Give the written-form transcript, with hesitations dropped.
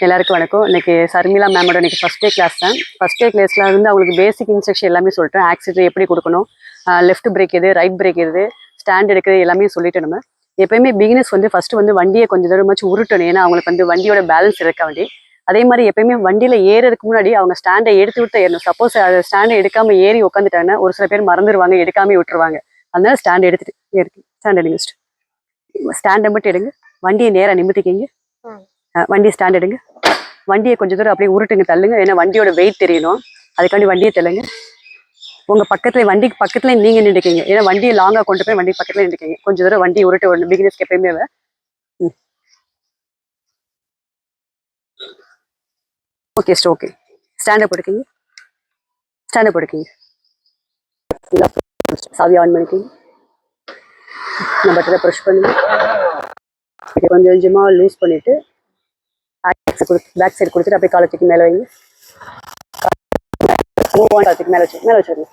எல்லாருக்கும் வணக்கம். இன்னைக்கு சர்மிளா மேமோட இன்னைக்கு ஃபர்ஸ்ட் டே கிளாஸ் தான். ஃபர்ஸ்ட் டே கிளாஸ்ல வந்து அவங்களுக்கு பேசிக் இன்ஸ்ட்ரக்ஷன் எல்லாமே சொல்லிட்டேன். ஆக்சிலேட்டர் எப்படி கொடுக்கணும், லெஃப்ட் பிரேக் எது, ரைட் பிரேக் எது, ஸ்டாண்ட் எடுக்கிறது எல்லாமே சொல்லிட்டு நம்ம எப்பயுமே பிகினர்ஸ் வந்து ஃபர்ஸ்ட் வந்து வண்டியை கொஞ்சம் தூரமாச்சும் உருட்டணும். ஏன்னா அவங்களுக்கு வந்து வண்டியோட பேலன்ஸ் இருக்க வேண்டி. அதே மாதிரி எப்பயுமே வண்டியில ஏறதுக்கு முன்னாடி அவங்க ஸ்டாண்டை எடுத்து விட்டு ஏறணும். சப்போஸ் அதை ஸ்டாண்டை எடுக்காம ஏறி உட்காந்துட்டாங்கன்னா ஒரு சில பேர் மறந்துடுவாங்க, எடுக்காம விட்டுருவாங்க. அதனால ஸ்டாண்ட் எடுத்துட்டு ஸ்டாண்ட் எடுங்க. ஸ்டாண்டை மட்டும் எடுங்க. வண்டியை நேராக நிமித்திக்கிங்க. வண்டியை ஸ்டாண்ட் எடுங்க. வண்டியை கொஞ்சம் தூரம் அப்படியே உருட்டுங்க, தள்ளுங்க. ஏன்னா வண்டியோட வெயிட் தெரியணும், அதுக்காண்டி வண்டியை தள்ளுங்க. உங்க பக்கத்துல வண்டிக்கு பக்கத்துல நீங்க நின்றுக்கீங்க. ஏன்னா வண்டியை லாங்கா கொண்டு போய் வண்டி பக்கத்துல நின்றுக்கீங்க. கொஞ்சம் தூரம் வண்டி உருட்டு வரணும் பிகினர்ஸ்க்கு எப்பயுமே. Okay okay. ஸ்டாண்டப் போட்டுக்கீங்க. ஸ்டாண்டப் போட்டுக்கீங்க. சாவி ஆன் பண்ணிக்கீங்க. நம்ம பட்டனை ப்ரெஷ் பண்ணுங்க. கொஞ்சம் கொஞ்சமா லூஸ் பண்ணிட்டு பேக் சைடு கொடுத்துட்டு அப்படியே காலத்துக்கு மேலே வைங்க. காலத்துக்கு மேலே வச்சிருங்க.